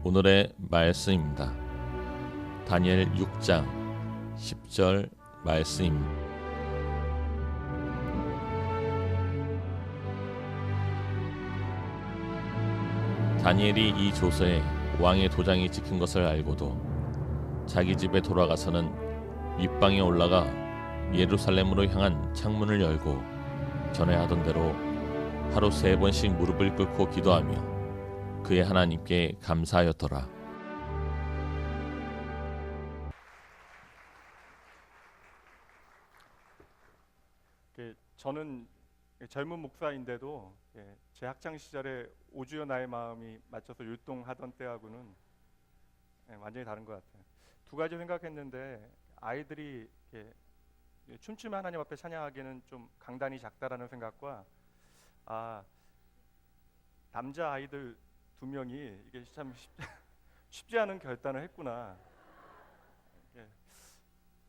오늘의 말씀입니다. 다니엘 6장 10절 말씀입니다. 다니엘이 이 조서에 왕의 도장이 찍힌 것을 알고도 자기 집에 돌아가서는 윗방에 올라가 예루살렘으로 향한 창문을 열고 전에 하던 대로 하루 3번씩 무릎을 꿇고 기도하며 그의 하나님께 감사하였더라. 저는 젊은 목사인데도 제 학창 시절에 오주여 나의 마음이 맞춰서 율동하던 때하고는 완전히 다른 것 같아요. 두 가지 생각했는데, 아이들이 춤추며 하나님 앞에 찬양하기에는 좀 강단이 작다라는 생각과, 남자 아이들 2명이 이게 참 쉽지 않은 결단을 했구나.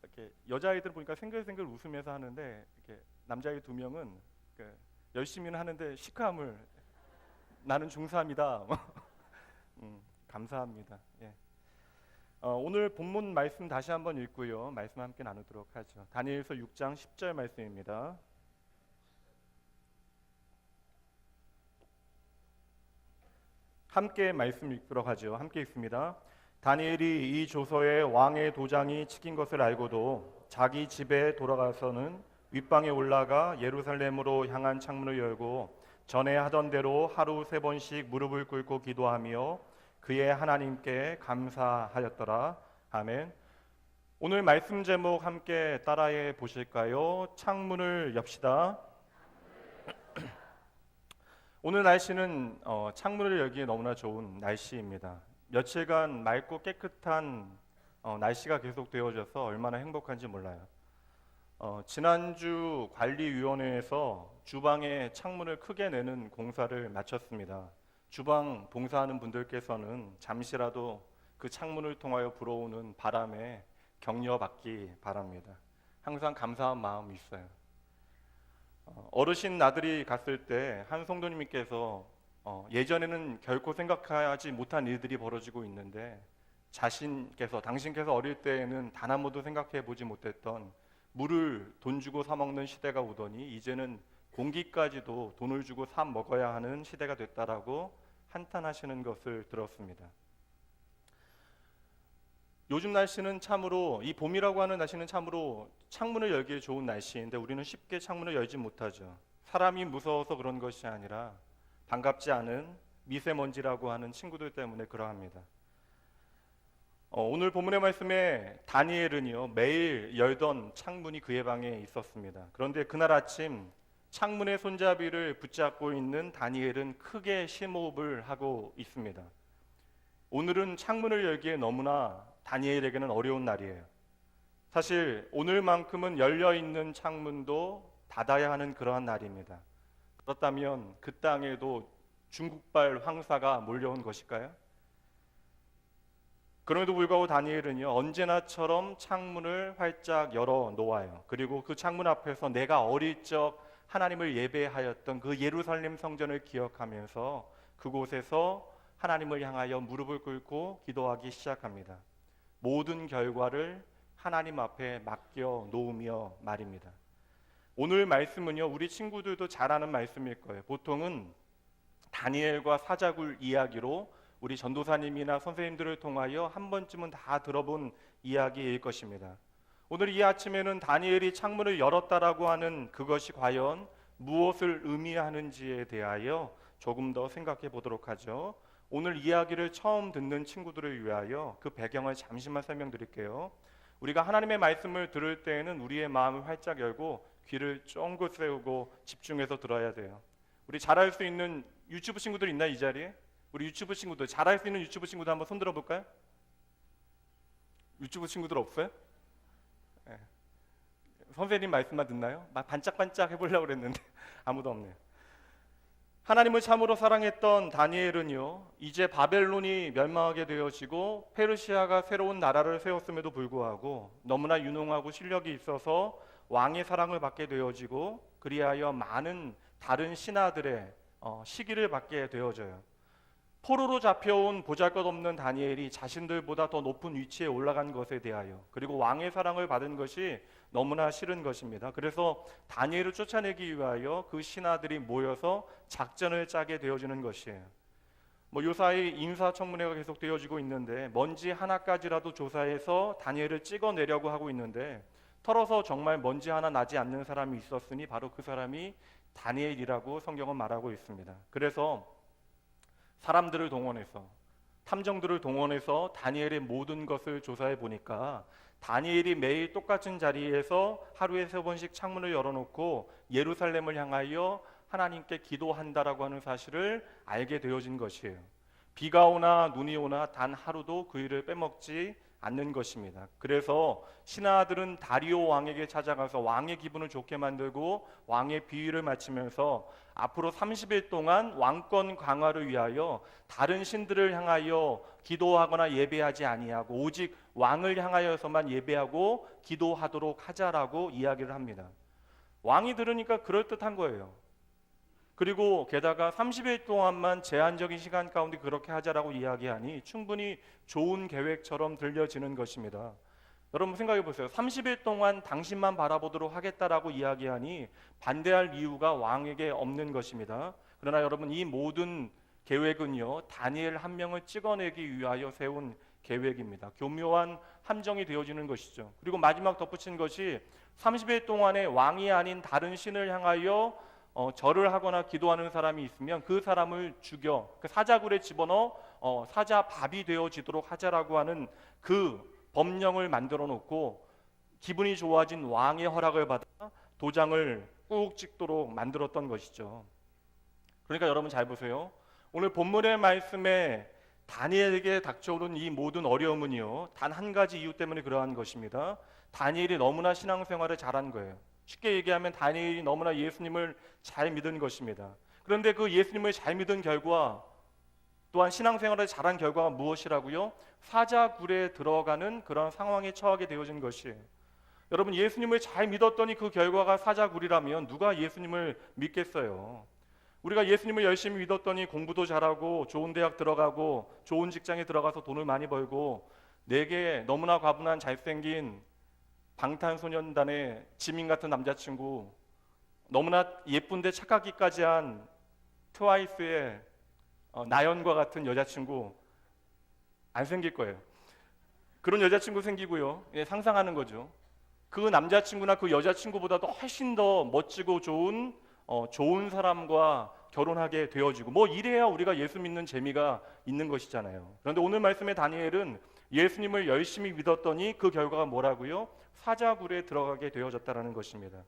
이렇게 여자아이들 보니까 생글생글 웃으면서 하는데, 이렇게 남자아이 2명은 열심히는 하는데 시크함을, 나는 중3이다. 감사합니다. 오늘 본문 말씀 다시 한번 읽고요, 말씀 함께 나누도록 하죠. 다니엘서 6장 10절 말씀입니다. 함께 말씀 읽도록 하죠. 함께 읽습니다. 다니엘이 이 조서에 왕의 도장이 찍힌 것을 알고도 자기 집에 돌아가서는 윗방에 올라가 예루살렘으로 향한 창문을 열고 전에 하던 대로 하루 3번씩 무릎을 꿇고 기도하며 그의 하나님께 감사하였더라. 아멘. 오늘 말씀 제목 함께 따라해 보실까요? 창문을 엽시다. 오늘 날씨는 창문을 열기에 너무나 좋은 날씨입니다. 며칠간 맑고 깨끗한 날씨가 계속 되어져서 얼마나 행복한지 몰라요. 지난주 관리위원회에서 주방에 창문을 크게 내는 공사를 마쳤습니다. 주방 봉사하는 분들께서는 잠시라도 그 창문을 통하여 불어오는 바람에 격려받기 바랍니다. 항상 감사한 마음이 있어요. 어르신 나들이 갔을 때 한 성도님께서 예전에는 결코 생각하지 못한 일들이 벌어지고 있는데 당신께서 어릴 때에는 단 한 번도 생각해 보지 못했던 물을 돈 주고 사 먹는 시대가 오더니 이제는 공기까지도 돈을 주고 사 먹어야 하는 시대가 됐다라고 한탄하시는 것을 들었습니다. 요즘 날씨는 참으로, 이 봄이라고 하는 날씨는 참으로 창문을 열기에 좋은 날씨인데 우리는 쉽게 창문을 열지 못하죠. 사람이 무서워서 그런 것이 아니라 반갑지 않은 미세먼지라고 하는 친구들 때문에 그러합니다. 오늘 본문의 말씀에 다니엘은요, 매일 열던 창문이 그의 방에 있었습니다. 그런데 그날 아침 창문의 손잡이를 붙잡고 있는 다니엘은 크게 심호흡을 하고 있습니다. 오늘은 창문을 열기에 너무나 다니엘에게는 어려운 날이에요. 사실 오늘만큼은 열려있는 창문도 닫아야 하는 그러한 날입니다. 그렇다면 그 땅에도 중국발 황사가 몰려온 것일까요? 그럼에도 불구하고 다니엘은요, 언제나처럼 창문을 활짝 열어 놓아요. 그리고 그 창문 앞에서 내가 어릴 적 하나님을 예배하였던 그 예루살렘 성전을 기억하면서 그곳에서 하나님을 향하여 무릎을 꿇고 기도하기 시작합니다. 모든 결과를 하나님 앞에 맡겨 놓으며 말입니다. 오늘 말씀은요, 우리 친구들도 잘 아는 말씀일 거예요. 보통은 다니엘과 사자굴 이야기로 우리 전도사님이나 선생님들을 통하여 한 번쯤은 다 들어본 이야기일 것입니다. 오늘 이 아침에는 다니엘이 창문을 열었다라고 하는 그것이 과연 무엇을 의미하는지에 대하여 조금 더 생각해 보도록 하죠. 오늘 이야기를 처음 듣는 친구들을 위하여 그 배경을 잠시만 설명드릴게요. 우리가 하나님의 말씀을 들을 때에는 우리의 마음을 활짝 열고 귀를 쫑긋 세우고 집중해서 들어야 돼요. 우리 잘할 수 있는 유튜브 친구들 있나, 이 자리에? 우리 유튜브 친구들, 잘할 수 있는 유튜브 친구들 한번 손 들어볼까요? 유튜브 친구들 없어요? 네. 선생님 말씀만 듣나요? 반짝반짝 해보려고 그랬는데 아무도 없네요. 하나님을 참으로 사랑했던 다니엘은요, 이제 바벨론이 멸망하게 되어지고 페르시아가 새로운 나라를 세웠음에도 불구하고 너무나 유능하고 실력이 있어서 왕의 사랑을 받게 되어지고 그리하여 많은 다른 신하들의 시기를 받게 되어져요. 포로로 잡혀온 보잘것없는 다니엘이 자신들보다 더 높은 위치에 올라간 것에 대하여, 그리고 왕의 사랑을 받은 것이 너무나 싫은 것입니다. 그래서 다니엘을 쫓아내기 위하여 그 신하들이 모여서 작전을 짜게 되어지는 것이에요. 요사이 인사청문회가 계속 되어지고 있는데 먼지 하나까지라도 조사해서 다니엘을 찍어내려고 하고 있는데, 털어서 정말 먼지 하나 나지 않는 사람이 있었으니 바로 그 사람이 다니엘이라고 성경은 말하고 있습니다. 그래서 사람들을 동원해서, 탐정들을 동원해서 다니엘의 모든 것을 조사해 보니까 다니엘이 매일 똑같은 자리에서 하루에 3번씩 창문을 열어놓고 예루살렘을 향하여 하나님께 기도한다라고 하는 사실을 알게 되어진 것이에요. 비가 오나 눈이 오나 단 하루도 그 일을 빼먹지 않는 것입니다. 그래서 신하들은 다리오 왕에게 찾아가서 왕의 기분을 좋게 만들고 왕의 비위를 마치면서 앞으로 30일 동안 왕권 강화를 위하여 다른 신들을 향하여 기도하거나 예배하지 아니하고 오직 왕을 향하여서만 예배하고 기도하도록 하자라고 이야기를 합니다. 왕이 들으니까 그럴듯한 거예요. 그리고 게다가 30일 동안만 제한적인 시간 가운데 그렇게 하자라고 이야기하니 충분히 좋은 계획처럼 들려지는 것입니다. 여러분 생각해 보세요. 30일 동안 당신만 바라보도록 하겠다라고 이야기하니 반대할 이유가 왕에게 없는 것입니다. 그러나 여러분, 이 모든 계획은요, 다니엘 한 명을 찍어내기 위하여 세운 계획입니다. 교묘한 함정이 되어지는 것이죠. 그리고 마지막 덧붙인 것이 30일 동안에 왕이 아닌 다른 신을 향하여 절을 하거나 기도하는 사람이 있으면 그 사람을 죽여 그 사자굴에 집어넣어 사자 밥이 되어지도록 하자라고 하는 그 법령을 만들어 놓고 기분이 좋아진 왕의 허락을 받아 도장을 꾹 찍도록 만들었던 것이죠. 그러니까 여러분 잘 보세요. 오늘 본문의 말씀에 다니엘에게 닥쳐오른 이 모든 어려움은요, 단 한 가지 이유 때문에 그러한 것입니다. 다니엘이 너무나 신앙생활을 잘한 거예요. 쉽게 얘기하면 다니엘이 너무나 예수님을 잘 믿은 것입니다. 그런데 그 예수님을 잘 믿은 결과, 또한 신앙생활을 잘한 결과가 무엇이라고요? 사자굴에 들어가는 그런 상황에 처하게 되어진 것이에요. 여러분, 예수님을 잘 믿었더니 그 결과가 사자굴이라면 누가 예수님을 믿겠어요? 우리가 예수님을 열심히 믿었더니 공부도 잘하고 좋은 대학 들어가고 좋은 직장에 들어가서 돈을 많이 벌고 내게 너무나 과분한 잘생긴 방탄소년단의 지민 같은 남자친구, 너무나 예쁜데 착하기까지 한 트와이스의 나연과 같은 여자친구 안 생길 거예요. 그런 여자친구 생기고요. 상상하는 거죠. 그 남자친구나 그 여자친구보다도 훨씬 더 멋지고 좋은 사람과 결혼하게 되어지고 이래야 우리가 예수 믿는 재미가 있는 것이잖아요. 그런데 오늘 말씀의 다니엘은 예수님을 열심히 믿었더니 그 결과가 뭐라고요? 사자굴에 들어가게 되어졌다라는 것입니다.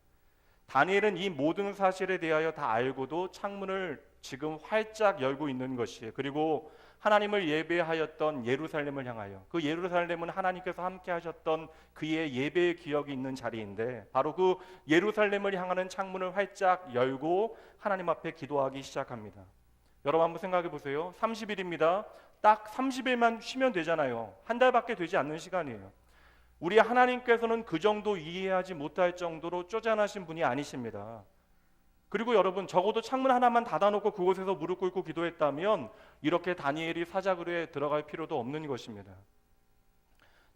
다니엘은 이 모든 사실에 대하여 다 알고도 창문을 지금 활짝 열고 있는 것이에요. 그리고 하나님을 예배하였던 예루살렘을 향하여, 그 예루살렘은 하나님께서 함께 하셨던 그의 예배의 기억이 있는 자리인데 바로 그 예루살렘을 향하는 창문을 활짝 열고 하나님 앞에 기도하기 시작합니다. 여러분 한번 생각해 보세요. 30일입니다. 딱 30일만 쉬면 되잖아요. 한 달밖에 되지 않는 시간이에요. 우리 하나님께서는 그 정도 이해하지 못할 정도로 쪼잔하신 분이 아니십니다. 그리고 여러분, 적어도 창문 하나만 닫아놓고 그곳에서 무릎 꿇고 기도했다면 이렇게 다니엘이 사자굴에 들어갈 필요도 없는 것입니다.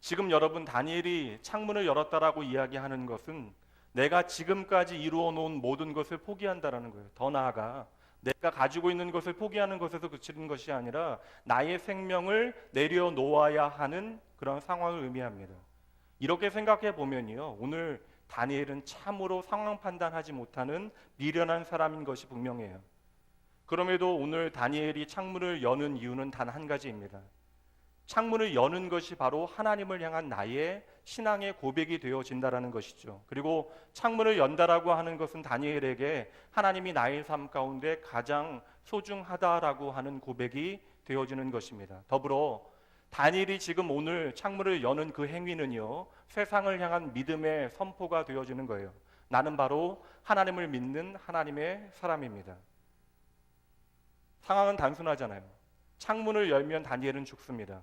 지금 여러분, 다니엘이 창문을 열었다라고 이야기하는 것은 내가 지금까지 이루어 놓은 모든 것을 포기한다라는 거예요. 더 나아가 내가 가지고 있는 것을 포기하는 것에서 그치는 것이 아니라 나의 생명을 내려놓아야 하는 그런 상황을 의미합니다. 이렇게 생각해 보면요, 오늘 다니엘은 참으로 상황 판단하지 못하는 미련한 사람인 것이 분명해요. 그럼에도 오늘 다니엘이 창문을 여는 이유는 단 한 가지입니다. 창문을 여는 것이 바로 하나님을 향한 나의 신앙의 고백이 되어진다라는 것이죠. 그리고 창문을 연다라고 하는 것은 다니엘에게 하나님이 나의 삶 가운데 가장 소중하다라고 하는 고백이 되어지는 것입니다. 더불어 다니엘이 지금 오늘 창문을 여는 그 행위는요, 세상을 향한 믿음의 선포가 되어지는 거예요. 나는 바로 하나님을 믿는 하나님의 사람입니다. 상황은 단순하잖아요. 창문을 열면 다니엘은 죽습니다.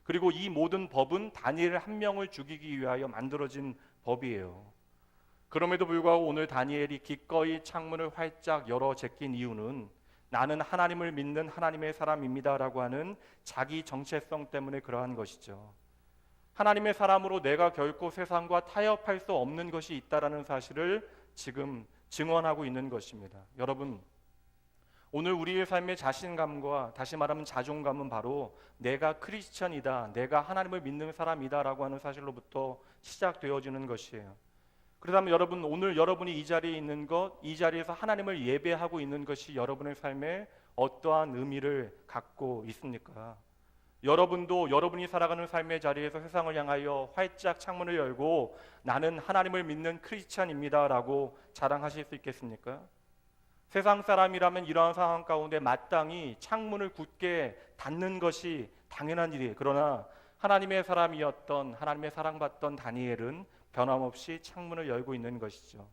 그리고 이 모든 법은 다니엘 한 명을 죽이기 위하여 만들어진 법이에요. 그럼에도 불구하고 오늘 다니엘이 기꺼이 창문을 활짝 열어 제낀 이유는 나는 하나님을 믿는 하나님의 사람입니다라고 하는 자기 정체성 때문에 그러한 것이죠. 하나님의 사람으로 내가 결코 세상과 타협할 수 없는 것이 있다라는 사실을 지금 증언하고 있는 것입니다. 여러분, 오늘 우리의 삶의 자신감과 다시 말하면 자존감은 바로 내가 크리스천이다, 내가 하나님을 믿는 사람이다라고 하는 사실로부터 시작되어지는 것이에요. 그렇다면 여러분, 오늘 여러분이 이 자리에 있는 것, 이 자리에서 하나님을 예배하고 있는 것이 여러분의 삶에 어떠한 의미를 갖고 있습니까? 여러분도 여러분이 살아가는 삶의 자리에서 세상을 향하여 활짝 창문을 열고 나는 하나님을 믿는 크리스찬입니다라고 자랑하실 수 있겠습니까? 세상 사람이라면 이러한 상황 가운데 마땅히 창문을 굳게 닫는 것이 당연한 일이에요. 그러나 하나님의 사람이었던, 하나님의 사랑받던 다니엘은 변함없이 창문을 열고 있는 것이죠.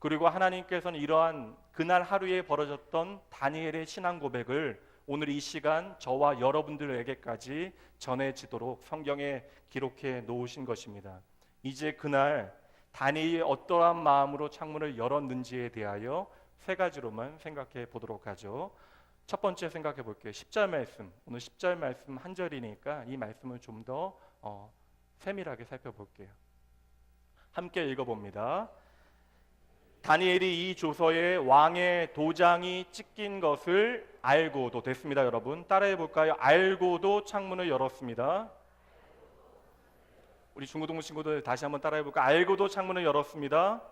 그리고 하나님께서는 이러한 그날 하루에 벌어졌던 다니엘의 신앙 고백을 오늘 이 시간 저와 여러분들에게까지 전해지도록 성경에 기록해 놓으신 것입니다. 이제 그날 다니엘이 어떠한 마음으로 창문을 열었는지에 대하여 세 가지로만 생각해 보도록 하죠. 첫 번째 생각해 볼게요. 10절 말씀, 오늘 10절 말씀 한 절이니까 이 말씀을 좀 더 세밀하게 살펴볼게요. 함께 읽어봅니다. 다니엘이 이 조서에 왕의 도장이 찍힌 것을 알고도, 됐습니다 여러분, 따라해 볼까요? 알고도 창문을 열었습니다. 우리 중고등부 친구들 다시 한번 따라해 볼까요? 알고도 창문을 열었습니다.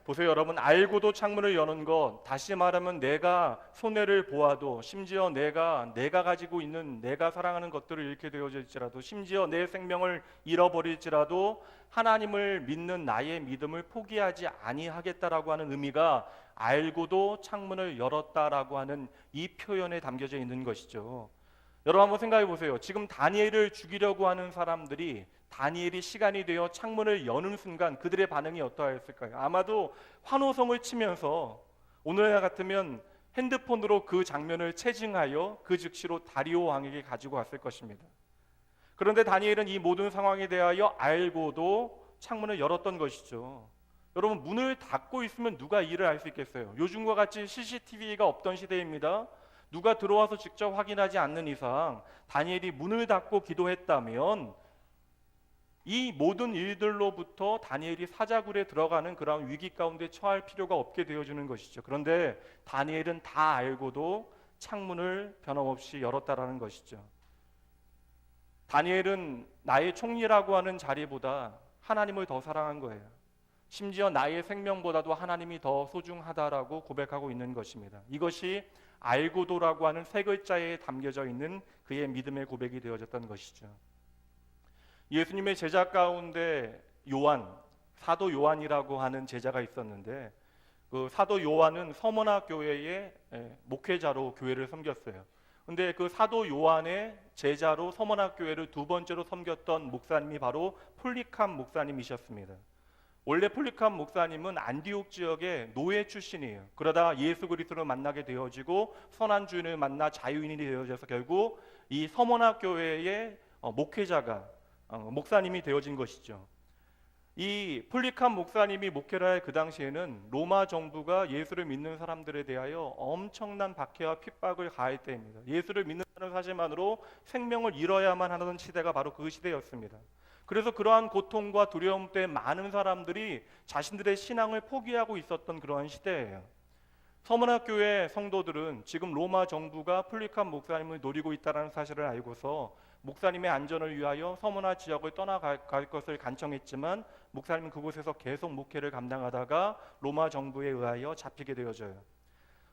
보세요 여러분, 알고도 창문을 여는 것, 다시 말하면 내가 손해를 보아도, 심지어 내가 가지고 있는, 내가 사랑하는 것들을 잃게 되어질지라도, 심지어 내 생명을 잃어버릴지라도 하나님을 믿는 나의 믿음을 포기하지 아니하겠다라고 하는 의미가 알고도 창문을 열었다라고 하는 이 표현에 담겨져 있는 것이죠. 여러분 한번 생각해 보세요. 지금 다니엘을 죽이려고 하는 사람들이 다니엘이 시간이 되어 창문을 여는 순간 그들의 반응이 어떠했을까요? 아마도 환호성을 치면서 오늘날 같으면 핸드폰으로 그 장면을 채증하여 그 즉시로 다리오 왕에게 가지고 갔을 것입니다. 그런데 다니엘은 이 모든 상황에 대하여 알고도 창문을 열었던 것이죠. 여러분, 문을 닫고 있으면 누가 일을 할 수 있겠어요? 요즘과 같이 CCTV가 없던 시대입니다. 누가 들어와서 직접 확인하지 않는 이상 다니엘이 문을 닫고 기도했다면 이 모든 일들로부터 다니엘이 사자굴에 들어가는 그런 위기 가운데 처할 필요가 없게 되어지는 것이죠. 그런데 다니엘은 다 알고도 창문을 변함없이 열었다라는 것이죠. 다니엘은 나의 총리라고 하는 자리보다 하나님을 더 사랑한 거예요. 심지어 나의 생명보다도 하나님이 더 소중하다라고 고백하고 있는 것입니다. 이것이 알고도라고 하는 세 글자에 담겨져 있는 그의 믿음의 고백이 되어졌던 것이죠. 예수님의 제자 가운데 요한, 사도 요한이라고 하는 제자가 있었는데 그 사도 요한은 서머나 교회의 목회자로 교회를 섬겼어요. 근데 그 사도 요한의 제자로 서머나 교회를 두 번째로 섬겼던 목사님이 바로 폴리캄 목사님이셨습니다. 원래 폴리캄 목사님은 안디옥 지역의 노예 출신이에요. 그러다 예수 그리스도를 만나게 되어지고 선한 주인을 만나 자유인이 되어져서 결국 이 서머나 교회의 목회자가 목사님이 되어진 것이죠. 이 폴리캄 목사님이 목회를 할 그 당시에는 로마 정부가 예수를 믿는 사람들에 대하여 엄청난 박해와 핍박을 가할 때입니다. 예수를 믿는다는 사실만으로 생명을 잃어야만 하는 시대가 바로 그 시대였습니다. 그래서 그러한 고통과 두려움 때문에 많은 사람들이 자신들의 신앙을 포기하고 있었던 그러한 시대예요. 서머나 교회 성도들은 지금 로마 정부가 폴리캄 목사님을 노리고 있다는 사실을 알고서 목사님의 안전을 위하여 서머나 지역을 떠나갈 것을 간청했지만 목사님은 그곳에서 계속 목회를 감당하다가 로마 정부에 의하여 잡히게 되어져요.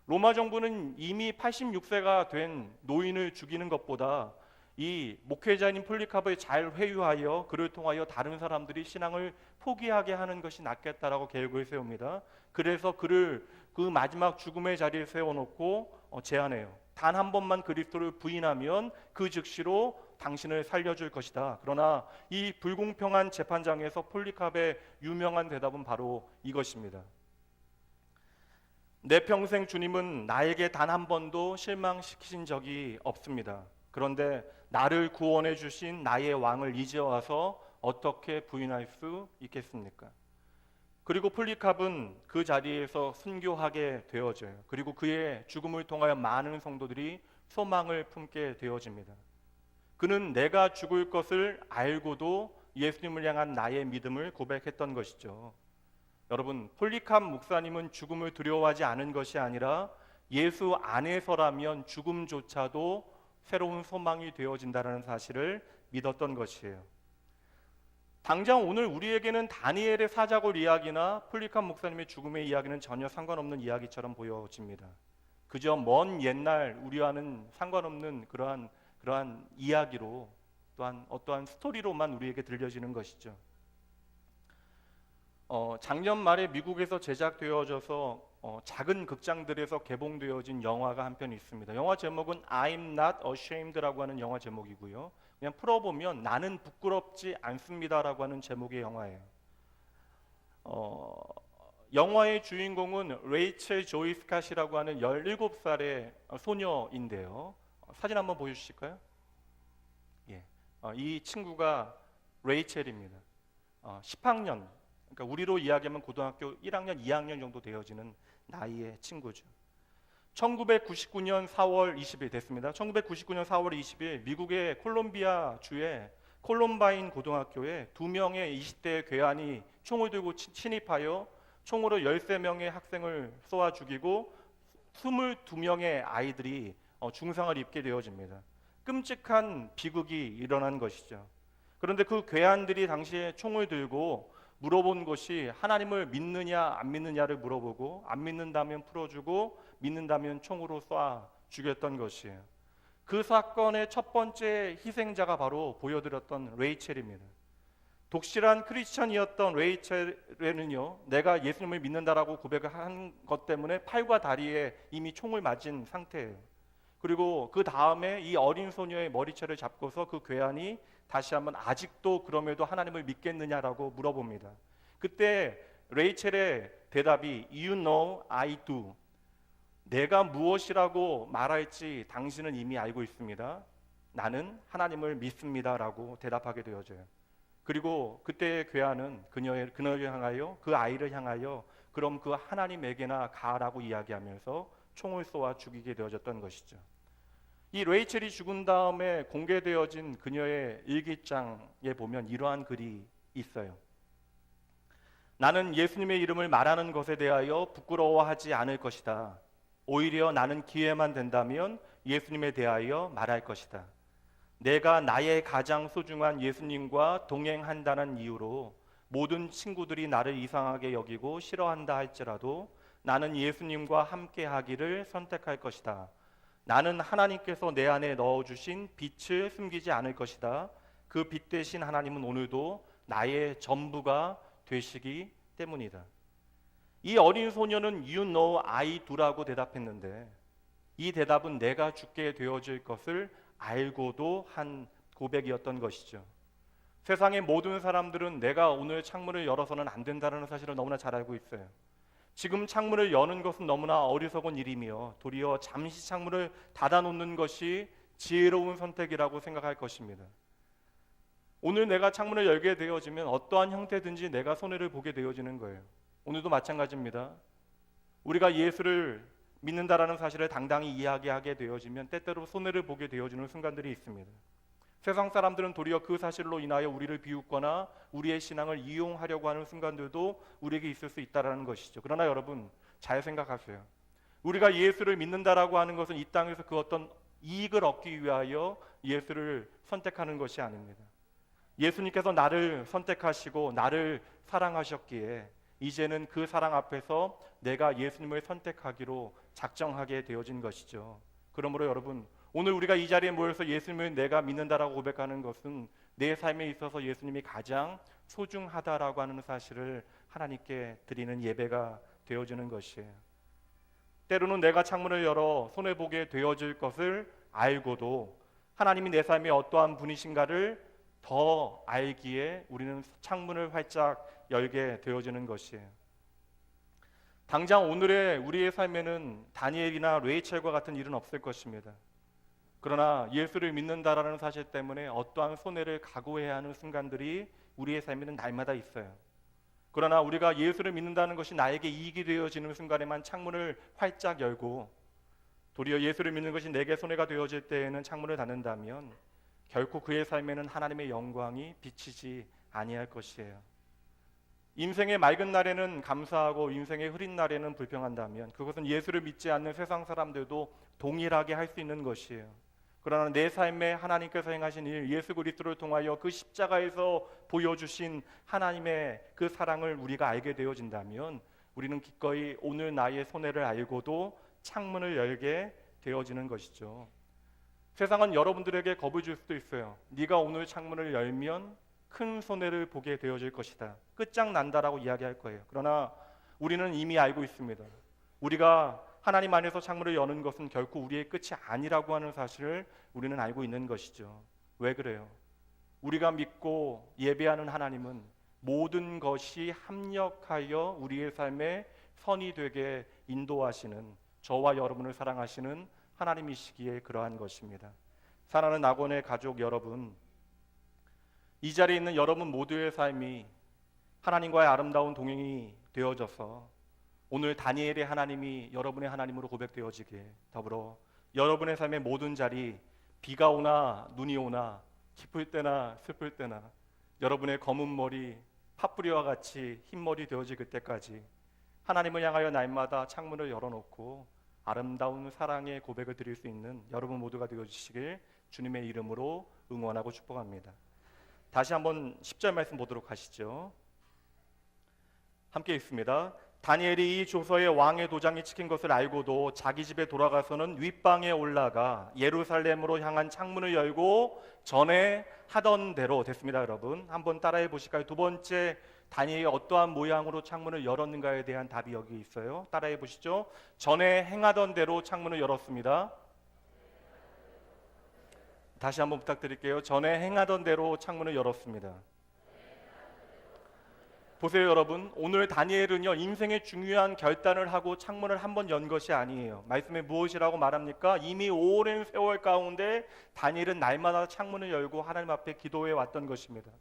로마 정부는 이미 86세가 된 노인을 죽이는 것보다 이 목회자인 폴리카프를 잘 회유하여 그를 통하여 다른 사람들이 신앙을 포기하게 하는 것이 낫겠다라고 계획을 세웁니다. 그래서 그를 그 마지막 죽음의 자리에 세워놓고 제안해요. 단 한 번만 그리스도를 부인하면 그 즉시로 당신을 살려줄 것이다. 그러나 이 불공평한 재판장에서 폴리카프의 유명한 대답은 바로 이것입니다. 내 평생 주님은 나에게 단 한 번도 실망시키신 적이 없습니다. 그런데 나를 구원해 주신 나의 왕을 이제 와서 어떻게 부인할 수 있겠습니까? 그리고 폴리캅은 그 자리에서 순교하게 되어져요. 그리고 그의 죽음을 통하여 많은 성도들이 소망을 품게 되어집니다. 그는 내가 죽을 것을 알고도 예수님을 향한 나의 믿음을 고백했던 것이죠. 여러분, 폴리캅 목사님은 죽음을 두려워하지 않은 것이 아니라 예수 안에서라면 죽음조차도 새로운 소망이 되어진다는 사실을 믿었던 것이에요. 당장 오늘 우리에게는 다니엘의 사자굴 이야기나 폴리캅 목사님의 죽음의 이야기는 전혀 상관없는 이야기처럼 보여집니다. 그저 먼 옛날 우리와는 상관없는 그러한 이야기로, 또한 어떠한 스토리로만 우리에게 들려지는 것이죠. 작년 말에 미국에서 제작되어져서 작은 극장들에서 개봉되어진 영화가 한 편 있습니다. 영화 제목은 I'm Not Ashamed라고 하는 영화 제목이고요. 그냥 풀어보면 나는 부끄럽지 않습니다라고 하는 제목의 영화예요. 영화의 주인공은 레이첼 조이 스캇이라고 하는 17살의 소녀인데요. 사진 한번 보여주실까요? 예. 이 친구가 레이첼입니다. 10학년, 그러니까 우리로 이야기하면 고등학교 1학년, 2학년 정도 되어지는 나이의 친구죠. 1999년 4월 20일 됐습니다. 1999년 4월 20일 미국의 콜롬비아 주의 콜럼바인 고등학교에 2명의 20대 괴한이 총을 들고 침입하여 총으로 13명의 학생을 쏘아 죽이고 22명의 아이들이 중상을 입게 되어집니다. 끔찍한 비극이 일어난 것이죠. 그런데 그 괴한들이 당시에 총을 들고 물어본 것이 하나님을 믿느냐 안 믿느냐를 물어보고 안 믿는다면 풀어주고 믿는다면 총으로 쏴 죽였던 것이에요. 그 사건의 첫 번째 희생자가 바로 보여드렸던 레이첼입니다. 독실한 크리스천이었던 레이첼에는요, 내가 예수님을 믿는다라고 고백을 한 것 때문에 팔과 다리에 이미 총을 맞은 상태예요. 그리고 그 다음에 이 어린 소녀의 머리채를 잡고서 그 괴한이 다시 한번 아직도 그럼에도 하나님을 믿겠느냐라고 물어봅니다. 그때 레이첼의 대답이 You know I do. 내가 무엇이라고 말할지 당신은 이미 알고 있습니다. 나는 하나님을 믿습니다라고 대답하게 되어져요. 그리고 그때의 괴한은 그녀를 향하여, 그 아이를 향하여 그럼 그 하나님에게나 가라고 이야기하면서 총을 쏘아 죽이게 되어졌던 것이죠. 이 레이첼이 죽은 다음에 공개되어진 그녀의 일기장에 보면 이러한 글이 있어요. 나는 예수님의 이름을 말하는 것에 대하여 부끄러워하지 않을 것이다. 오히려 나는 기회만 된다면 예수님에 대하여 말할 것이다. 내가 나의 가장 소중한 예수님과 동행한다는 이유로 모든 친구들이 나를 이상하게 여기고 싫어한다 할지라도 나는 예수님과 함께 하기를 선택할 것이다. 나는 하나님께서 내 안에 넣어주신 빛을 숨기지 않을 것이다. 그 빛 대신 하나님은 오늘도 나의 전부가 되시기 때문이다. 이 어린 소녀는 You know I do라고 대답했는데 이 대답은 내가 죽게 되어질 것을 알고도 한 고백이었던 것이죠. 세상의 모든 사람들은 내가 오늘 창문을 열어서는 안 된다는 사실을 너무나 잘 알고 있어요. 지금 창문을 여는 것은 너무나 어리석은 일이며 도리어 잠시 창문을 닫아놓는 것이 지혜로운 선택이라고 생각할 것입니다. 오늘 내가 창문을 열게 되어지면 어떠한 형태든지 내가 손해를 보게 되어지는 거예요. 오늘도 마찬가지입니다. 우리가 예수를 믿는다라는 사실을 당당히 이야기하게 되어지면 때때로 손해를 보게 되어지는 순간들이 있습니다. 세상 사람들은 도리어 그 사실로 인하여 우리를 비웃거나 우리의 신앙을 이용하려고 하는 순간들도 우리에게 있을 수 있다는 것이죠. 그러나 여러분 잘 생각하세요. 우리가 예수를 믿는다라고 하는 것은 이 땅에서 그 어떤 이익을 얻기 위하여 예수를 선택하는 것이 아닙니다. 예수님께서 나를 선택하시고 나를 사랑하셨기에 이제는 그 사랑 앞에서 내가 예수님을 선택하기로 작정하게 되어진 것이죠. 그러므로 여러분 오늘 우리가 이 자리에 모여서 예수님을 내가 믿는다라고 고백하는 것은 내 삶에 있어서 예수님이 가장 소중하다라고 하는 사실을 하나님께 드리는 예배가 되어지는 것이에요. 때로는 내가 창문을 열어 손해보게 되어질 것을 알고도 하나님이 내 삶에 어떠한 분이신가를 더 알기에 우리는 창문을 활짝 열게 되어지는 것이에요. 당장 오늘의 우리의 삶에는 다니엘이나 레이첼과 같은 일은 없을 것입니다. 그러나 예수를 믿는다라는 사실 때문에 어떠한 손해를 각오해야 하는 순간들이 우리의 삶에는 날마다 있어요. 그러나 우리가 예수를 믿는다는 것이 나에게 이익이 되어지는 순간에만 창문을 활짝 열고 도리어 예수를 믿는 것이 내게 손해가 되어질 때에는 창문을 닫는다면 결코 그의 삶에는 하나님의 영광이 비치지 아니할 것이에요. 인생의 맑은 날에는 감사하고 인생의 흐린 날에는 불평한다면 그것은 예수를 믿지 않는 세상 사람들도 동일하게 할 수 있는 것이에요. 그러나 내 삶에 하나님께서 행하신 일, 예수 그리스도를 통하여 그 십자가에서 보여주신 하나님의 그 사랑을 우리가 알게 되어진다면 우리는 기꺼이 오늘 나의 손해를 알고도 창문을 열게 되어지는 것이죠. 세상은 여러분들에게 겁을 줄 수도 있어요. 네가 오늘 창문을 열면 큰 손해를 보게 되어질 것이다. 끝장난다라고 이야기할 거예요. 그러나 우리는 이미 알고 있습니다. 우리가 하나님 안에서 창문을 여는 것은 결코 우리의 끝이 아니라고 하는 사실을 우리는 알고 있는 것이죠. 왜 그래요? 우리가 믿고 예배하는 하나님은 모든 것이 합력하여 우리의 삶에 선이 되게 인도하시는, 저와 여러분을 사랑하시는 하나님이시기에 그러한 것입니다. 사랑하는 낙원의 가족 여러분, 이 자리에 있는 여러분 모두의 삶이 하나님과의 아름다운 동행이 되어져서 오늘 다니엘의 하나님이 여러분의 하나님으로 고백되어지기에, 더불어 여러분의 삶의 모든 자리, 비가 오나 눈이 오나 기쁠 때나 슬플 때나 여러분의 검은 머리 팥뿌리와 같이 흰머리 되어질 그때까지 하나님을 향하여 날마다 창문을 열어놓고 아름다운 사랑의 고백을 드릴 수 있는 여러분 모두가 되어주시길 주님의 이름으로 응원하고 축복합니다. 다시 한번 10절 말씀 보도록 하시죠. 함께 읽습니다. 다니엘이 이 조서에 왕의 도장이 찍힌 것을 알고도 자기 집에 돌아가서는 윗방에 올라가 예루살렘으로 향한 창문을 열고 전에 하던 대로, 됐습니다 여러분. 한번 따라해 보실까요? 두 번째, 다니엘이 어떠한 모양으로 창문을 열었는가에 대한 답이 여기 있어요. 따라해 보시죠. 전에 행하던 대로 창문을 열었습니다. 다시 한번 부탁드릴게요. 전에 행하던 대로 창문을 열었습니다. 보세요 여러분, 오늘 다니엘은요 인생의 중요한 결단을 하고 창문을 한번 연 것이 아니에요. 말씀에 무엇이라고 말합니까? 이미 오랜 세월 가운데 다니엘은 날마다 창문을 열고 하나님 앞에 기도해 왔던 것입니다.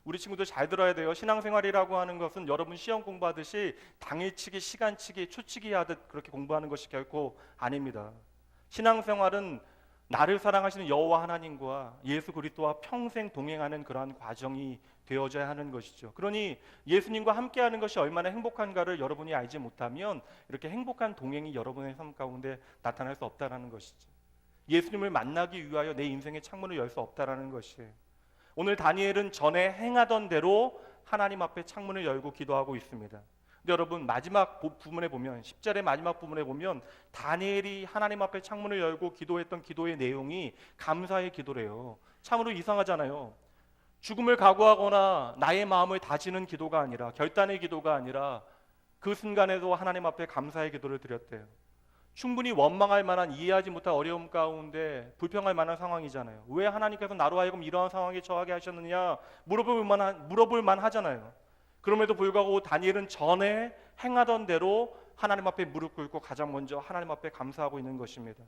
우리 친구들 잘 들어야 돼요. 신앙생활이라고 하는 것은 여러분 시험 공부하듯이 당일치기, 시간치기, 초치기 하듯 그렇게 공부하는 것이 결코 아닙니다. 신앙생활은 나를 사랑하시는 여호와 하나님과 예수 그리스도와 평생 동행하는 그러한 과정이 되어져야 하는 것이죠. 그러니 예수님과 함께하는 것이 얼마나 행복한가를 여러분이 알지 못하면 이렇게 행복한 동행이 여러분의 삶 가운데 나타날 수 없다라는 것이죠. 예수님을 만나기 위하여 내 인생의 창문을 열 수 없다라는 것이에요. 오늘 다니엘은 전에 행하던 대로 하나님 앞에 창문을 열고 기도하고 있습니다. 근데 여러분 마지막 부분에 보면 10절의 마지막 부분에 보면 다니엘이 하나님 앞에 창문을 열고 기도했던 기도의 내용이 감사의 기도래요. 참으로 이상하잖아요. 죽음을 각오하거나 나의 마음을 다지는 기도가 아니라, 결단의 기도가 아니라 그 순간에도 하나님 앞에 감사의 기도를 드렸대요. 충분히 원망할 만한, 이해하지 못할 어려움 가운데 불평할 만한 상황이잖아요. 왜 하나님께서 나로 하여금 이러한 상황에 처하게 하셨느냐 물어볼 만 하잖아요. 그럼에도 불구하고 다니엘은 전에 행하던 대로 하나님 앞에 무릎 꿇고 가장 먼저 하나님 앞에 감사하고 있는 것입니다.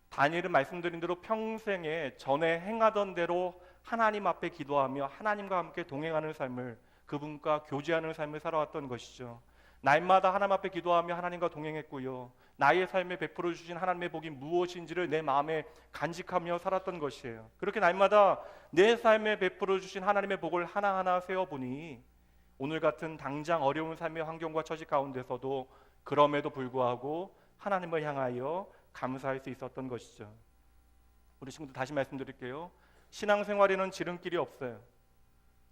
다니엘은 말씀드린 대로 평생에 전에 행하던 대로 하나님 앞에 기도하며 하나님과 함께 동행하는 삶을, 그분과 교제하는 삶을 살아왔던 것이죠. 날마다 하나님 앞에 기도하며 하나님과 동행했고요, 나의 삶에 베풀어 주신 하나님의 복이 무엇인지를 내 마음에 간직하며 살았던 것이에요. 그렇게 날마다 내 삶에 베풀어 주신 하나님의 복을 하나하나 세어보니 오늘 같은 당장 어려운 삶의 환경과 처지 가운데서도 그럼에도 불구하고 하나님을 향하여 감사할 수 있었던 것이죠. 우리 친구들 다시 말씀드릴게요. 신앙생활에는 지름길이 없어요.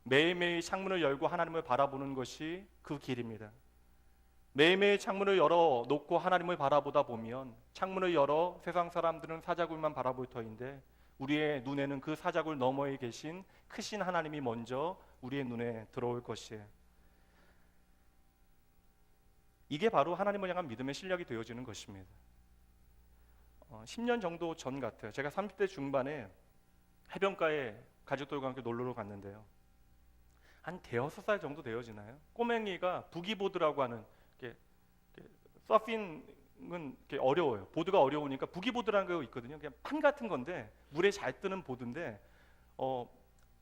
매일매일 창문을 열고 하나님을 바라보는 것이 그 길입니다. 매일매일 창문을 열어 놓고 하나님을 바라보다 보면, 창문을 열어 세상 사람들은 사자굴만 바라볼 터인데 우리의 눈에는 그 사자굴 너머에 계신 크신 하나님이 먼저 우리의 눈에 들어올 것이에요. 이게 바로 하나님을 향한 믿음의 실력이 되어지는 것입니다. 10년 정도 전 같아요. 제가 30대 중반에 해변가에 가족들과 함께 놀러 갔는데요. 한 대여섯 살 정도 되어지나요? 꼬맹이가 부기보드라고 하는, 서핑은 이렇게 어려워요. 보드가 어려우니까 부기보드라는 거 있거든요. 그냥 판 같은 건데 물에 잘 뜨는 보드인데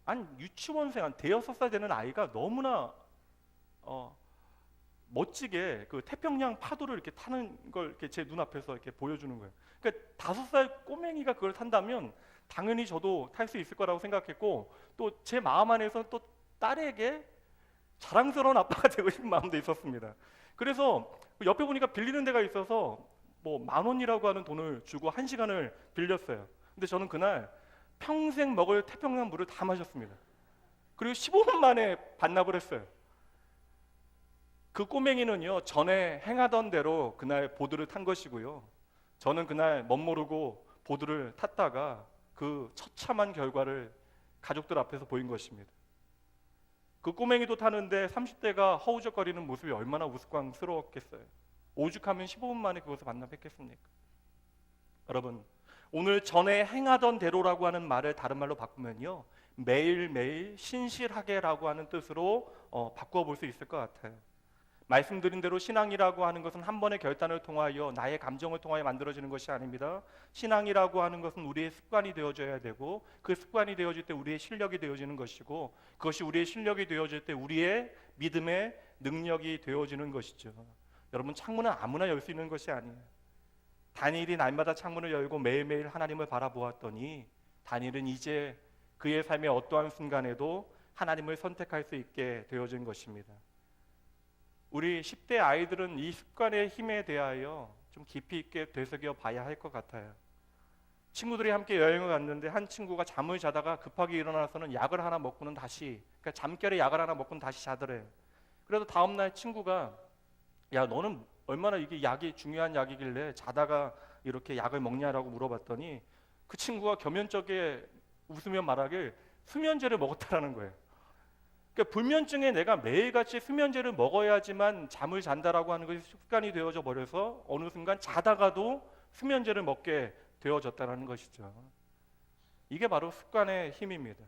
한 유치원생, 한 대여섯 살 되는 아이가 너무나 멋지게 그 태평양 파도를 이렇게 타는 걸 이렇게 제 눈앞에서 이렇게 보여주는 거예요. 그러니까 5살 꼬맹이가 그걸 탄다면 당연히 저도 탈 수 있을 거라고 생각했고, 또 제 마음 안에서 또 딸에게 자랑스러운 아빠가 되고 싶은 마음도 있었습니다. 그래서 옆에 보니까 빌리는 데가 있어서 뭐 10,000원이라고 하는 돈을 주고 1시간을 빌렸어요. 근데 저는 그날 평생 먹을 태평양 물을 다 마셨습니다. 그리고 15분 만에 반납을 했어요. 그 꼬맹이는요, 전에 행하던 대로 그날 보드를 탄 것이고요, 저는 그날 멋모르고 보드를 탔다가 그 처참한 결과를 가족들 앞에서 보인 것입니다. 그 꼬맹이도 타는데 30대가 허우적거리는 모습이 얼마나 우스꽝스러웠겠어요. 오죽하면 15분 만에 그것을 반납했겠습니까? 여러분, 오늘 전에 행하던 대로라고 하는 말을 다른 말로 바꾸면요, 매일매일 신실하게라고 하는 뜻으로 바꾸어 볼 수 있을 것 같아요. 말씀드린 대로 신앙이라고 하는 것은 한 번의 결단을 통하여 나의 감정을 통하여 만들어지는 것이 아닙니다. 신앙이라고 하는 것은 우리의 습관이 되어져야 되고, 그 습관이 되어질 때 우리의 실력이 되어지는 것이고, 그것이 우리의 실력이 되어질 때 우리의 믿음의 능력이 되어지는 것이죠. 여러분, 창문은 아무나 열 수 있는 것이 아니에요. 다니엘이 날마다 창문을 열고 매일매일 하나님을 바라보았더니 다니엘은 이제 그의 삶의 어떠한 순간에도 하나님을 선택할 수 있게 되어진 것입니다. 우리 10대 아이들은 이 습관의 힘에 대하여 좀 깊이 있게 되새겨 봐야 할 것 같아요. 친구들이 함께 여행을 갔는데 한 친구가 잠을 자다가 급하게 일어나서는 약을 하나 먹고는 다시, 그러니까 잠결에 약을 하나 먹고는 다시 자더래요. 그래도 다음날 친구가, 야, 너는 얼마나 이게 약이 중요한 약이길래 자다가 이렇게 약을 먹냐라고 물어봤더니 그 친구가 겸연쩍게 웃으며 말하길 수면제를 먹었다라는 거예요. 그러니까 불면증에 내가 매일같이 수면제를 먹어야지만 잠을 잔다라고 하는 것이 습관이 되어져 버려서 어느 순간 자다가도 수면제를 먹게 되어졌다는 것이죠. 이게 바로 습관의 힘입니다.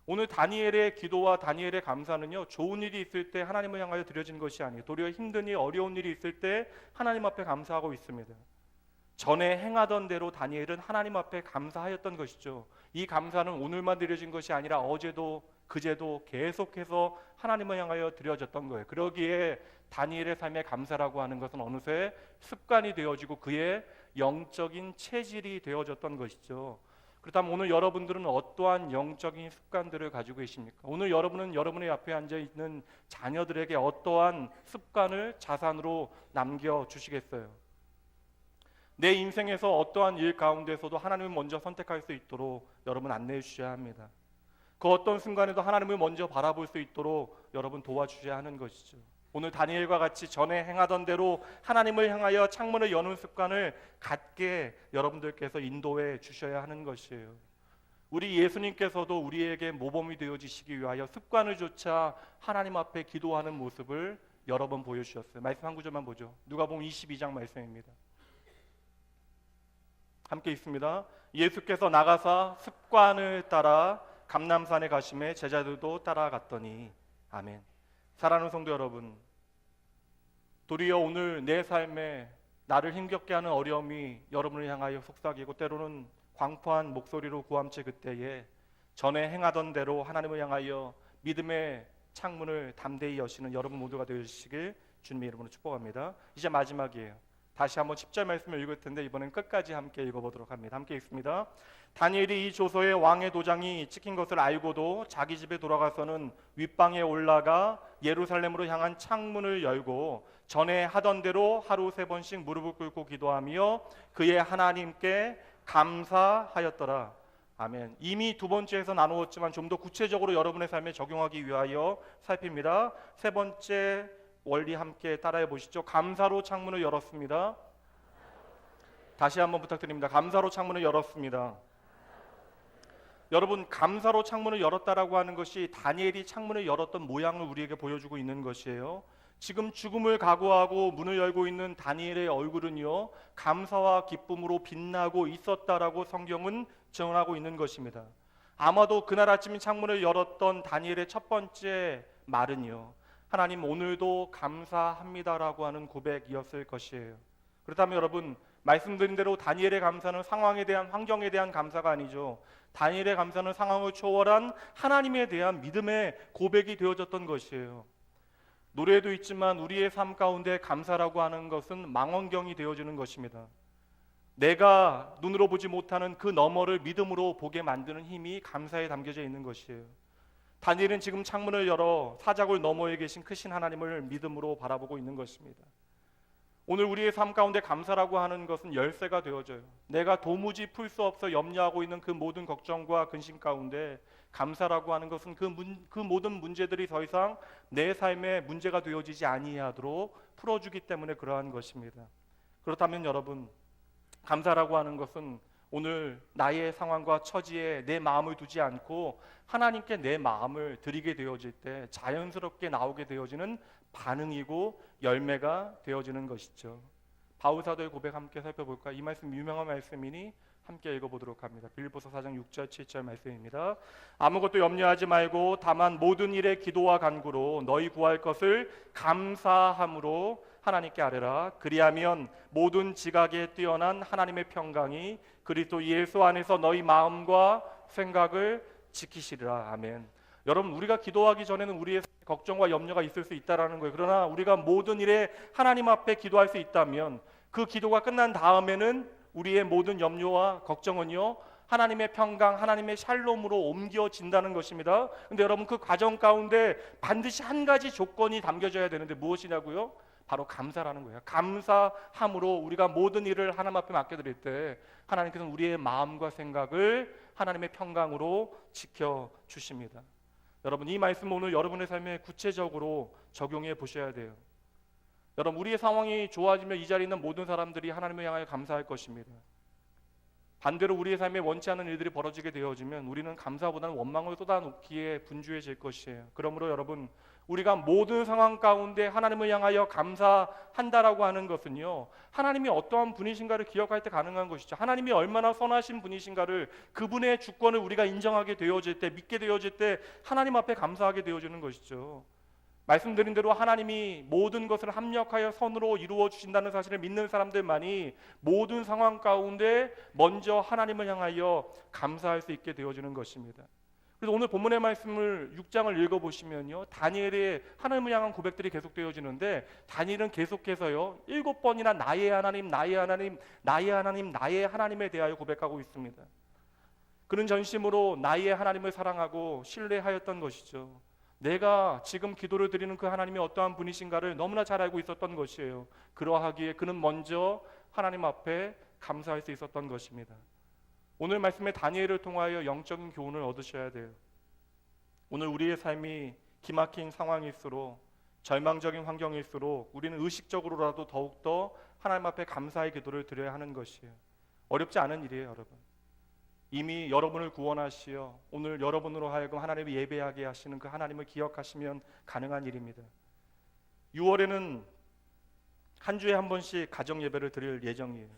오늘 다니엘의 기도와 다니엘의 감사는요, 좋은 일이 있을 때 하나님을 향하여 드려진 것이 아니에요. 도리어 힘든 일, 어려운 일이 있을 때 하나님 앞에 감사하고 있습니다. 전에 행하던 대로 다니엘은 하나님 앞에 감사하였던 것이죠. 이 감사는 오늘만 드려진 것이 아니라 어제도 그제도 계속해서 하나님을 향하여 드려졌던 거예요. 그러기에 다니엘의 삶의 감사라고 하는 것은 어느새 습관이 되어지고 그의 영적인 체질이 되어졌던 것이죠. 그렇다면 오늘 여러분들은 어떠한 영적인 습관들을 가지고 계십니까? 오늘 여러분은 여러분의 앞에 앉아있는 자녀들에게 어떠한 습관을 자산으로 남겨주시겠어요? 내 인생에서 어떠한 일 가운데서도 하나님을 먼저 선택할 수 있도록 여러분 안내해 주셔야 합니다. 그 어떤 순간에도 하나님을 먼저 바라볼 수 있도록 여러분 도와주셔야 하는 것이죠. 오늘 다니엘과 같이 전에 행하던 대로 하나님을 향하여 창문을 여는 습관을 갖게 여러분들께서 인도해 주셔야 하는 것이에요. 우리 예수님께서도 우리에게 모범이 되어지시기 위하여 습관을 조차 하나님 앞에 기도하는 모습을 여러 번 보여주셨어요. 말씀 한 구절만 보죠. 누가복음 22장 말씀입니다. 함께 읽습니다. 예수께서 나가사 습관을 따라 감람산에 가심에 제자들도 따라갔더니. 아멘. 사랑하는 성도 여러분, 도리어 오늘 내 삶에 나를 힘겹게 하는 어려움이 여러분을 향하여 속삭이고 때로는 광포한 목소리로 고함칠 그때에 전에 행하던 대로 하나님을 향하여 믿음의 창문을 담대히 여시는 여러분 모두가 되시길 주님의 이름으로 축복합니다. 이제 마지막이에요. 다시 한번 10절 말씀을 읽을 텐데 이번엔 끝까지 함께 읽어보도록 합니다. 함께 읽습니다. 다니엘이 이 조서에 왕의 도장이 찍힌 것을 알고도 자기 집에 돌아가서는 윗방에 올라가 예루살렘으로 향한 창문을 열고 전에 하던 대로 하루 3번씩 무릎을 꿇고 기도하며 그의 하나님께 감사하였더라. 아멘. 이미 두 번째에서 나누었지만 좀 더 구체적으로 여러분의 삶에 적용하기 위하여 살핍니다. 세 번째 원리 함께 따라해 보시죠. 감사로 창문을 열었습니다. 다시 한번 부탁드립니다. 감사로 창문을 열었습니다. 여러분, 감사로 창문을 열었다라고 하는 것이 다니엘이 창문을 열었던 모양을 우리에게 보여주고 있는 것이에요. 지금 죽음을 각오하고 문을 열고 있는 다니엘의 얼굴은요, 감사와 기쁨으로 빛나고 있었다라고 성경은 증언하고 있는 것입니다. 아마도 그날 아침 창문을 열었던 다니엘의 첫 번째 말은요, 하나님 오늘도 감사합니다라고 하는 고백이었을 것이에요. 그렇다면 여러분, 말씀드린 대로 다니엘의 감사는 상황에 대한, 환경에 대한 감사가 아니죠. 다니엘의 감사는 상황을 초월한 하나님에 대한 믿음의 고백이 되어졌던 것이에요. 노래도 있지만 우리의 삶 가운데 감사라고 하는 것은 망원경이 되어지는 것입니다. 내가 눈으로 보지 못하는 그 너머를 믿음으로 보게 만드는 힘이 감사에 담겨져 있는 것이에요. 다니엘은 지금 창문을 열어 사자굴 너머에 계신 크신 하나님을 믿음으로 바라보고 있는 것입니다. 오늘 우리의 삶 가운데 감사라고 하는 것은 열쇠가 되어져요. 내가 도무지 풀 수 없어 염려하고 있는 그 모든 걱정과 근심 가운데 감사라고 하는 것은 그 모든 문제들이 더 이상 내 삶에 문제가 되어지지 아니하도록 풀어주기 때문에 그러한 것입니다. 그렇다면 여러분, 감사라고 하는 것은 오늘 나의 상황과 처지에 내 마음을 두지 않고 하나님께 내 마음을 드리게 되어질 때 자연스럽게 나오게 되어지는 반응이고 열매가 되어지는 것이죠. 바울사도의 고백 함께 살펴볼까요? 이 말씀 유명한 말씀이니 함께 읽어보도록 합니다. 빌립보서 4장 6절 7절 말씀입니다. 아무것도 염려하지 말고 다만 모든 일에 기도와 간구로 너희 구할 것을 감사함으로 하나님께 아뢰라. 그리하면 모든 지각에 뛰어난 하나님의 평강이 그리스도 예수 안에서 너희 마음과 생각을 지키시리라. 아멘. 여러분, 우리가 기도하기 전에는 우리의 걱정과 염려가 있을 수 있다라는 거예요. 그러나 우리가 모든 일에 하나님 앞에 기도할 수 있다면 그 기도가 끝난 다음에는 우리의 모든 염려와 걱정은요, 하나님의 평강, 하나님의 샬롬으로 옮겨진다는 것입니다. 근데 여러분, 그 과정 가운데 반드시 한 가지 조건이 담겨져야 되는데 무엇이냐고요? 바로 감사라는 거예요. 감사함으로 우리가 모든 일을 하나님 앞에 맡겨드릴 때 하나님께서는 우리의 마음과 생각을 하나님의 평강으로 지켜주십니다. 여러분, 이 말씀 오늘 여러분의 삶에 구체적으로 적용해 보셔야 돼요. 여러분, 우리의 상황이 좋아지면 이 자리에 있는 모든 사람들이 하나님을 향하여 감사할 것입니다. 반대로 우리의 삶에 원치 않는 일들이 벌어지게 되어지면 우리는 감사보다는 원망을 쏟아놓기에 분주해질 것이에요. 그러므로 여러분, 우리가 모든 상황 가운데 하나님을 향하여 감사한다라고 하는 것은요, 하나님이 어떠한 분이신가를 기억할 때 가능한 것이죠. 하나님이 얼마나 선하신 분이신가를, 그분의 주권을 우리가 인정하게 되어질 때, 믿게 되어질 때 하나님 앞에 감사하게 되어지는 것이죠. 말씀드린 대로 하나님이 모든 것을 합력하여 선으로 이루어 주신다는 사실을 믿는 사람들만이 모든 상황 가운데 먼저 하나님을 향하여 감사할 수 있게 되어지는 것입니다. 그래서 오늘 본문의 말씀을 6장을 읽어보시면요, 다니엘의 하나님을 향한 고백들이 계속 되어지는데 다니엘은 계속해서요 7번이나 나의 하나님, 나의 하나님, 나의 하나님, 나의 하나님에 대하여 고백하고 있습니다. 그는 전심으로 나의 하나님을 사랑하고 신뢰하였던 것이죠. 내가 지금 기도를 드리는 그 하나님이 어떠한 분이신가를 너무나 잘 알고 있었던 것이에요. 그러하기에 그는 먼저 하나님 앞에 감사할 수 있었던 것입니다. 오늘 말씀의 다니엘을 통하여 영적인 교훈을 얻으셔야 돼요. 오늘 우리의 삶이 기막힌 상황일수록, 절망적인 환경일수록 우리는 의식적으로라도 더욱더 하나님 앞에 감사의 기도를 드려야 하는 것이에요. 어렵지 않은 일이에요, 여러분. 이미 여러분을 구원하시어 오늘 여러분으로 하여금 하나님을 예배하게 하시는 그 하나님을 기억하시면 가능한 일입니다. 6월에는 한 주에 한 번씩 가정 예배를 드릴 예정이에요.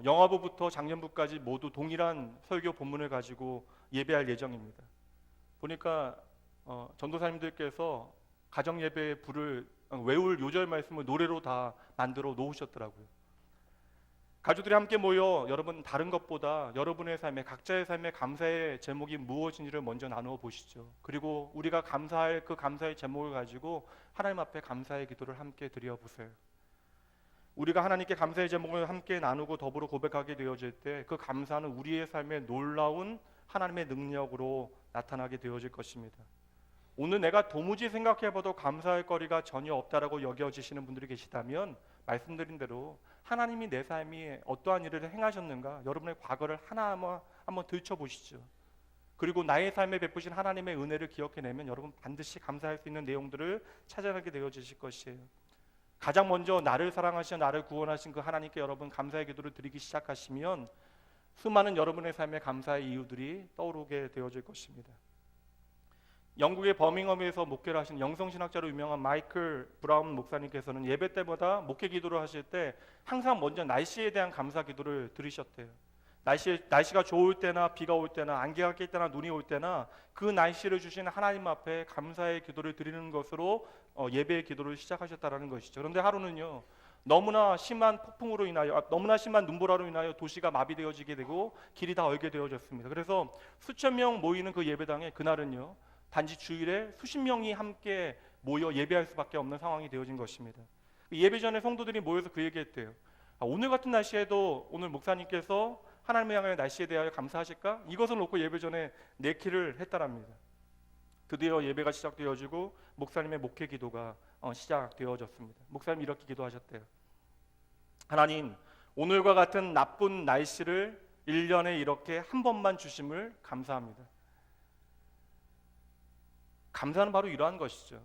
영화부부터 장년부까지 모두 동일한 설교 본문을 가지고 예배할 예정입니다. 보니까 전도사님들께서 가정 예배의 불을 외울 요절 말씀을 노래로 다 만들어 놓으셨더라고요. 가족들이 함께 모여 여러분 다른 것보다 여러분의 삶에, 각자의 삶에 감사의 제목이 무엇인지를 먼저 나누어 보시죠. 그리고 우리가 감사할 그 감사의 제목을 가지고 하나님 앞에 감사의 기도를 함께 드려 보세요. 우리가 하나님께 감사의 제목을 함께 나누고 더불어 고백하게 되어질 때 그 감사는 우리의 삶에 놀라운 하나님의 능력으로 나타나게 되어질 것입니다. 오늘 내가 도무지 생각해봐도 감사할 거리가 전혀 없다라고 여겨지시는 분들이 계시다면 말씀드린 대로 하나님이 내 삶에 어떠한 일을 행하셨는가 여러분의 과거를 하나하나 한번 들춰보시죠. 그리고 나의 삶에 베푸신 하나님의 은혜를 기억해내면 여러분 반드시 감사할 수 있는 내용들을 찾아가게 되어지실 것이에요. 가장 먼저 나를 사랑하시어 나를 구원하신 그 하나님께 여러분 감사의 기도를 드리기 시작하시면 수많은 여러분의 삶에 감사의 이유들이 떠오르게 되어질 것입니다. 영국의 버밍엄에서 목회를 하신 영성신학자로 유명한 마이클 브라운 목사님께서는 예배 때마다 목회 기도를 하실 때 항상 먼저 날씨에 대한 감사 기도를 드리셨대요. 날씨가 좋을 때나 비가 올 때나 안개가 낄 때나 눈이 올 때나 그 날씨를 주신 하나님 앞에 감사의 기도를 드리는 것으로 예배의 기도를 시작하셨다라는 것이죠. 그런데 하루는요 너무나 심한 폭풍으로 인하여 너무나 심한 눈보라로 인하여 도시가 마비되어지게 되고 길이 다 얼게 되어졌습니다. 그래서 수천 명 모이는 그 예배당에 그날은요 단지 주일에 수십 명이 함께 모여 예배할 수밖에 없는 상황이 되어진 것입니다. 예배 전에 성도들이 모여서 그 얘기했대요. 오늘 같은 날씨에도 오늘 목사님께서 하나님을 향하여 날씨에 대하여 감사하실까? 이것을 놓고 예배 전에 내키를 했다랍니다. 드디어 예배가 시작되어지고 목사님의 목회 기도가 시작되어졌습니다. 목사님이 이렇게 기도하셨대요. 하나님, 오늘과 같은 나쁜 날씨를 1년에 이렇게 한 번만 주심을 감사합니다. 감사는 바로 이러한 것이죠.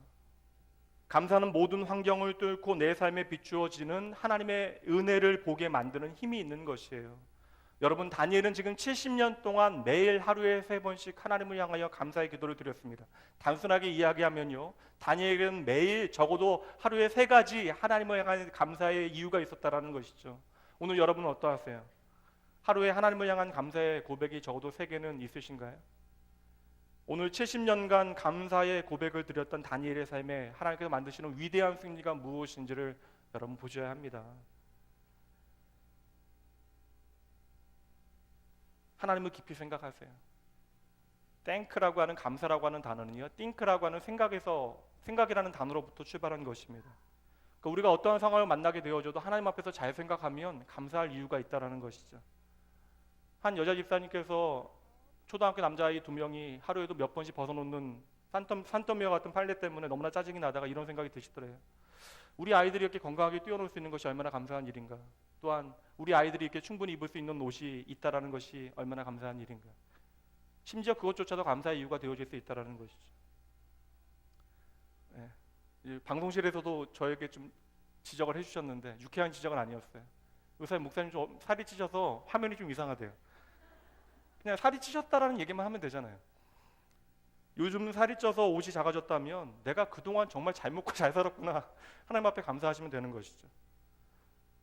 감사는 모든 환경을 뚫고 내 삶에 비추어지는 하나님의 은혜를 보게 만드는 힘이 있는 것이에요. 여러분, 다니엘은 지금 70년 동안 매일 하루에 3번씩 하나님을 향하여 감사의 기도를 드렸습니다. 단순하게 이야기하면요, 다니엘은 매일 적어도 하루에 3가지 하나님을 향한 감사의 이유가 있었다라는 것이죠. 오늘 여러분은 어떠하세요? 하루에 하나님을 향한 감사의 고백이 적어도 3개는 있으신가요? 오늘 70년간 감사의 고백을 드렸던 다니엘의 삶에 하나님께서 만드시는 위대한 승리가 무엇인지를 여러분 보셔야 합니다. 하나님을 깊이 생각하세요. 땡크라고 하는, 감사라고 하는 단어는요, 띵크라고 하는 생각이라는 단어로부터 출발한 것입니다. 그러니까 우리가 어떠한 상황을 만나게 되어져도 하나님 앞에서 잘 생각하면 감사할 이유가 있다는 것이죠. 한 여자 집사님께서 초등학교 남자아이 2명이 하루에도 몇 번씩 벗어놓는 산더미와 같은 빨래 때문에 너무나 짜증이 나다가 이런 생각이 드시더래요. 우리 아이들이 이렇게 건강하게 뛰어놀 수 있는 것이 얼마나 감사한 일인가. 또한 우리 아이들이 이렇게 충분히 입을 수 있는 옷이 있다라는 것이 얼마나 감사한 일인가. 심지어 그것조차도 감사의 이유가 되어질 수 있다라는 것이죠. 방송실에서도 저에게 좀 지적을 해주셨는데 유쾌한 지적은 아니었어요. 의사님, 목사님 좀 살이 찌셔서 화면이 좀 이상하대요. 그냥 살이 찌셨다라는 얘기만 하면 되잖아요. 요즘 살이 쪄서 옷이 작아졌다면 내가 그동안 정말 잘 먹고 잘 살았구나, 하나님 앞에 감사하시면 되는 것이죠.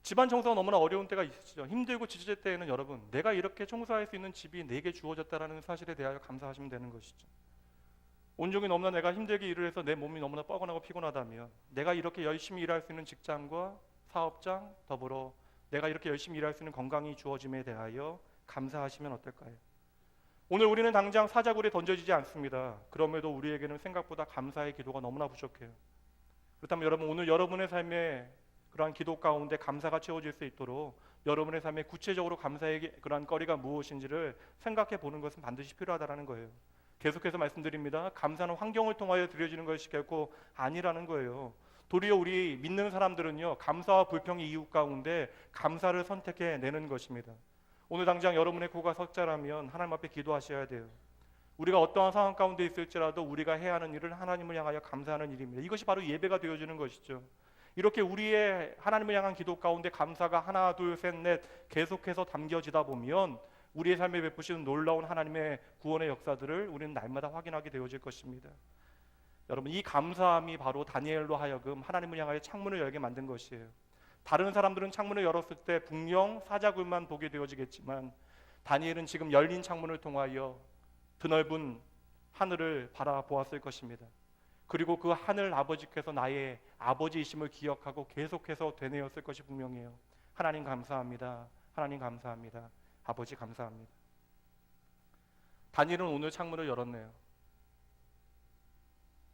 집안 청소가 너무나 어려운 때가 있으시죠. 힘들고 지칠 때에는 여러분, 내가 이렇게 청소할 수 있는 집이 내게 주어졌다라는 사실에 대하여 감사하시면 되는 것이죠. 온종일 너무나 내가 힘들게 일을 해서 내 몸이 너무나 뻐근하고 피곤하다면 내가 이렇게 열심히 일할 수 있는 직장과 사업장, 더불어 내가 이렇게 열심히 일할 수 있는 건강이 주어짐에 대하여 감사하시면 어떨까요? 오늘 우리는 당장 사자굴에 던져지지 않습니다. 그럼에도 우리에게는 생각보다 감사의 기도가 너무나 부족해요. 그렇다면 여러분, 오늘 여러분의 삶에 그러한 기도 가운데 감사가 채워질 수 있도록 여러분의 삶에 구체적으로 감사의 그러한 거리가 무엇인지를 생각해 보는 것은 반드시 필요하다는 거예요. 계속해서 말씀드립니다. 감사는 환경을 통하여 드려지는 것이 결코 아니라는 거예요. 도리어 우리 믿는 사람들은요, 감사와 불평의 이유 가운데 감사를 선택해내는 것입니다. 오늘 당장 여러분의 코가 석자라면 하나님 앞에 기도하셔야 돼요. 우리가 어떠한 상황 가운데 있을지라도 우리가 해야 하는 일은 하나님을 향하여 감사하는 일입니다. 이것이 바로 예배가 되어주는 것이죠. 이렇게 우리의 하나님을 향한 기도 가운데 감사가 하나, 둘, 셋, 넷 계속해서 담겨지다 보면 우리의 삶에 베푸시는 놀라운 하나님의 구원의 역사들을 우리는 날마다 확인하게 되어질 것입니다. 여러분, 이 감사함이 바로 다니엘로 하여금 하나님을 향하여 창문을 열게 만든 것이에요. 다른 사람들은 창문을 열었을 때 분명 사자굴만 보게 되어지겠지만 다니엘은 지금 열린 창문을 통하여 드넓은 하늘을 바라보았을 것입니다. 그리고 그 하늘 아버지께서 나의 아버지이심을 기억하고 계속해서 되뇌었을 것이 분명해요. 하나님 감사합니다. 하나님 감사합니다. 아버지 감사합니다. 다니엘은 오늘 창문을 열었네요.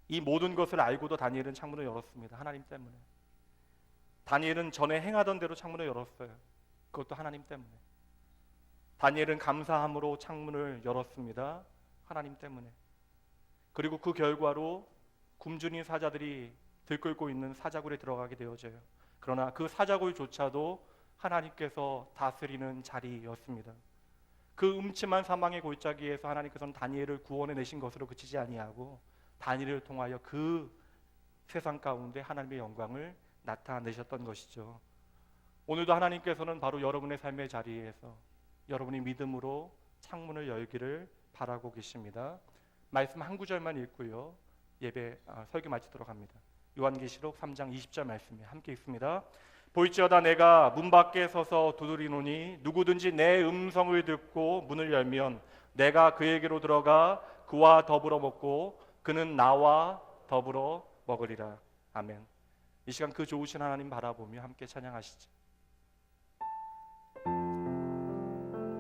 이 모든 것을 알고도 다니엘은 창문을 열었습니다. 하나님 때문에. 다니엘은 전에 행하던 대로 창문을 열었어요. 그것도 하나님 때문에. 다니엘은 감사함으로 창문을 열었습니다. 하나님 때문에. 그리고 그 결과로 굶주린 사자들이 들끓고 있는 사자굴에 들어가게 되어져요. 그러나 그 사자굴조차도 하나님께서 다스리는 자리였습니다. 그 음침한 사망의 골짜기에서 하나님께서는 다니엘을 구원해내신 것으로 그치지 아니하고 다니엘을 통하여 그 세상 가운데 하나님의 영광을 나타내셨던 것이죠. 오늘도 하나님께서는 바로 여러분의 삶의 자리에서 여러분이 믿음으로 창문을 열기를 바라고 계십니다. 말씀 한 구절만 읽고요, 설교 마치도록 합니다. 요한계시록 3장 20절 말씀에 함께 읽습니다. 볼지어다 내가 문 밖에 서서 두드리노니 누구든지 내 음성을 듣고 문을 열면 내가 그에게로 들어가 그와 더불어 먹고 그는 나와 더불어 먹으리라. 아멘. 이 시간 그 좋으신 하나님 바라보며 함께 찬양하시죠.